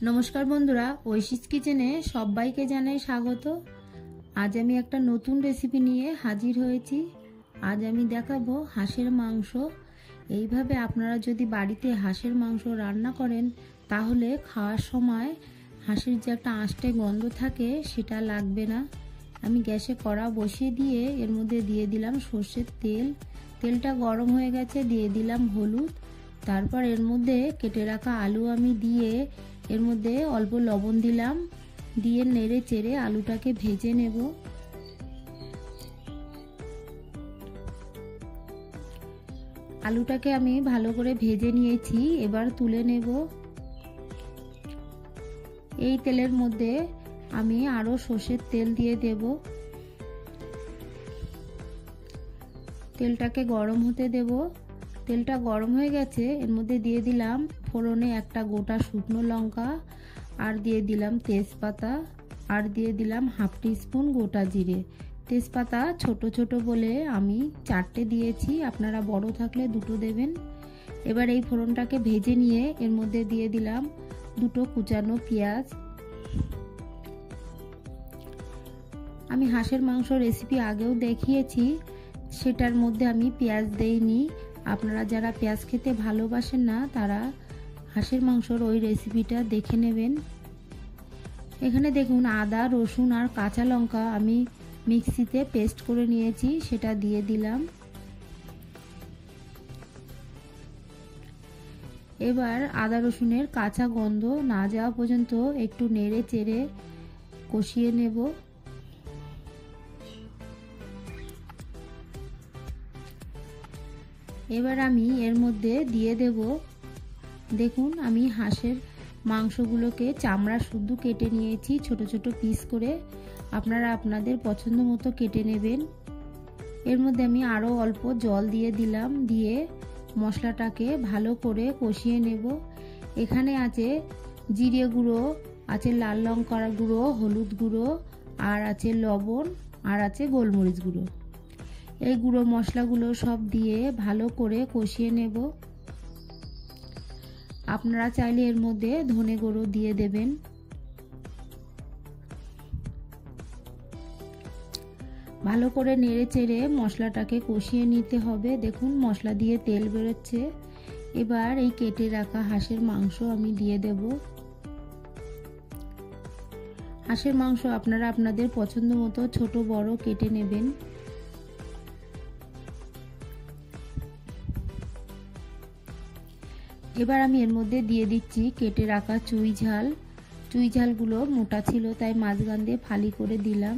নমস্কার বন্ধুরা, ঐশীস কিচেনে সবাইকে জানাই স্বাগত। আজ আমি একটা নতুন রেসিপি নিয়ে হাজির হয়েছি। আজ আমি দেখাবো হাঁসের মাংস। এইভাবে আপনারা যদি বাড়িতে হাঁসের মাংস রান্না করেন তাহলে খাওয়ার সময় হাঁসের যে একটা আঁশটে গন্ধ থাকে সেটা লাগবে না। আমি গ্যাসে কড়া বসিয়ে দিয়ে এর মধ্যে দিয়ে দিলাম সর্ষের তেল। তেলটা গরম হয়ে গেছে, দিয়ে দিলাম হলুদ। তারপর এর মধ্যে কেটে রাখা আলু আমি দিয়ে এর মধ্যে অল্প লবণ দিলাম, দিয়ে নেড়ে চেড়ে আলুটাকে ভেজে নেব। আলুটাকে আমি ভালো করে ভেজে নিয়েছি, এবার তুলে নেব। এই তেলের মধ্যে আমি আরো সর্ষের তেল দিয়ে দেব। তেলটাকে গরম হতে দেব। তেলটা গরম হয়ে গেছে, এর মধ্যে দিয়ে দিলাম ফোড়নে একটা গোটা শুকনো লঙ্কা, আর দিয়ে দিলাম তেজপাতা, আর দিয়ে দিলাম হাফ টিস্পুন গোটা জিরে। তেজপাতা ছোট ছোট বলে আমি 4টে দিয়েছি, আপনারা বড় থাকলে 2টো দেবেন। এবার এই ফোড়নটাকে ভেজে নিয়ে এর মধ্যে দিয়ে দিলাম 2টো কুচানো পেঁয়াজ। আমি হাঁসের মাংস রেসিপি আগেও দেখিয়েছি, সেটার মধ্যে আমি পেঁয়াজ দেইনি। আপনারা যারা পেঁয়াজ খেতে ভালোবাসেন না তারা হাঁসের মাংসর ওই রেসিপিটা দেখে নেবেন। এখানে দেখুন আদা, রসুন আর কাঁচা লঙ্কা আমি মিক্সিতে পেস্ট করে নিয়েছি, সেটা দিয়ে দিলাম। এবার আদা রসুনের কাঁচা গন্ধ না যাওয়া পর্যন্ত একটু নেড়ে চেড়ে কষিয়ে নেব। এবার আমি এর মধ্যে দিয়ে দেব, দেখুন আমি হাঁসের মাংসগুলোকে চামড়া শুদ্ধ কেটে নিয়েছি ছোট ছোট পিস করে। আপনারা আপনাদের পছন্দ মতো কেটে নেবেন। এর মধ্যে আমি আরও অল্প জল দিয়ে দিলাম, দিয়ে মশলাটাকে ভালো করে কষিয়ে নেব। এখানে আছে জিরে গুঁড়ো, আছে লাল লঙ্কার গুঁড়ো, হলুদ গুঁড়ো, আর আছে লবণ, আর আছে গোলমরিচ গুঁড়ো। এই গুঁড়ো মশলাগুলো সব দিয়ে ভালো করে কষিয়ে নেব। আপনারা চাইলে এর মধ্যে ধনে গুঁড়ো দিয়ে দেবেন। ভালো করে নেড়ে চেড়ে মশলাটাকে কষিয়ে নিতে হবে। দেখুন মশলা দিয়ে তেল বেরোচ্ছে। এবার এই কেটে রাখা হাঁসের মাংস আমি দিয়ে দেব। হাঁসের মাংস আপনারা আপনাদের পছন্দ মতো ছোট বড় কেটে নেবেন। এবার আমি এর মধ্যে দিয়ে দিচ্ছি কেটে রাখা চুই ঝাল। চুই ঝালগুলো মোটা ছিল তাই মাঝখান দিয়ে ফালি করে দিলাম।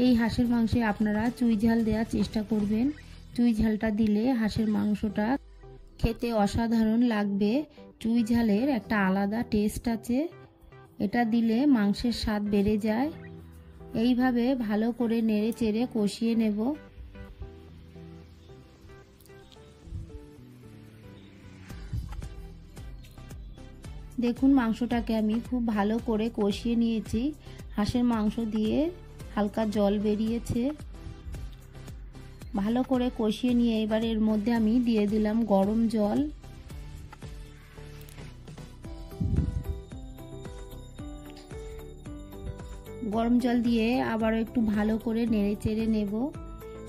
এই হাঁসের মাংসে আপনারা চুই ঝাল দেওয়ার চেষ্টা করবেন। চুই ঝালটা দিলে হাঁসের মাংসটা খেতে অসাধারণ লাগবে। চুই ঝালের একটা আলাদা টেস্ট আছে, এটা দিলে মাংসের স্বাদ বেড়ে যায়। এইভাবে ভালো করে নেড়ে চেড়ে কষিয়ে নেব। দেখুন মাংসটাকে আমি খুব ভালো করে কষিয়ে নিয়েছি। হাঁসের মাংস দিয়ে হালকা জল বেরিয়েছে। ভালো করে কষিয়ে নিয়ে এবার এর মধ্যে আমি দিয়ে দিলাম গরম জল। গরম জল দিয়ে আবার একটু ভালো করে নেড়ে চেড়ে নেব।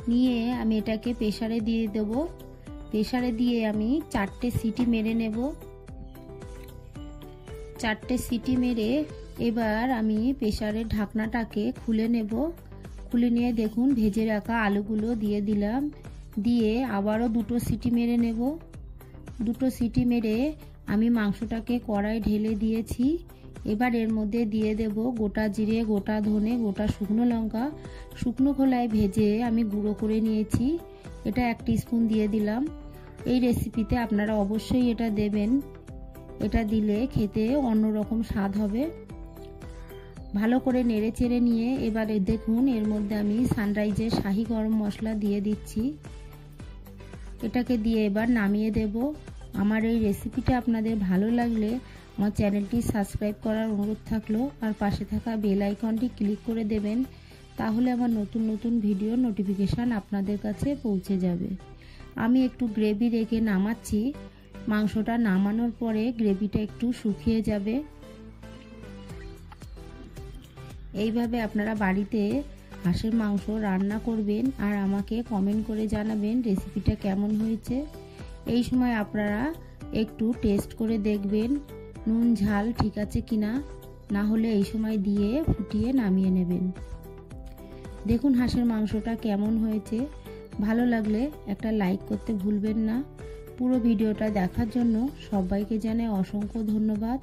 নিয়ে আমি এটাকে প্রেসারে দিয়ে দেব। প্রেসারে দিয়ে আমি 4টে সিটি মেরে নেব। 4টে সিটি মেরে এবার আমি প্রেসারের ঢাকনাটাকে খুলে নেব। খুলে নিয়ে দেখুন ভেজে রাখা আলুগুলো দিয়ে দিলাম, দিয়ে আবারও 2টো সিটি মেরে নেব। 2টো সিটি মেরে আমি মাংসটাকে কড়াই ঢেলে দিয়েছি। এবার এর মধ্যে দিয়ে দেব গোটা জিরে, গোটা ধনে, গোটা শুকনো লঙ্কা শুকনো খোলায় ভেজে আমি গুঁড়ো করে নিয়েছি, এটা 1 টিস্পুন দিয়ে দিলাম। এই রেসিপিতে আপনারা অবশ্যই এটা দেবেন, এটা দিলে খেতে অন্যরকম স্বাদ হবে। ভালো করে নেড়ে চেড়ে নিয়ে এবারে দেখুন এর মধ্যে আমি সানরাইজের শাহি গরম মশলা দিয়ে দিচ্ছি। এটাকে দিয়ে এবার নামিয়ে দেব। আমার এই রেসিপিটা আপনাদের ভালো লাগলে আমার চ্যানেলটি সাবস্ক্রাইব করার অনুরোধ থাকলো, আর পাশে থাকা বেল আইকনটি ক্লিক করে দেবেন, তাহলে আমার নতুন নতুন ভিডিও নোটিফিকেশান আপনাদের কাছে পৌঁছে যাবে। আমি একটু গ্রেভি রেখে নামাচ্ছি। মাংসটা নামানোর পরে গ্রেভিটা একটু শুকিয়ে যাবে। এইভাবে আপনারা বাড়িতে হাঁসের মাংস রান্না করবেন আর আমাকে কমেন্ট করে জানাবেন রেসিপিটা কেমন হয়েছে। এই সময় আপনারা একটু টেস্ট করে দেখবেন নুন ঝাল ঠিক আছে কিনা, না হলে এই সময় দিয়ে ফুটিয়ে নামিয়ে নেবেন। দেখুন হাঁসের মাংসটা কেমন হয়েছে। ভালো লাগলে একটা লাইক করতে ভুলবেন না। পুরো ভিডিওটা দেখার জন্য সবাইকে জানাই অসংখ্য ধন্যবাদ।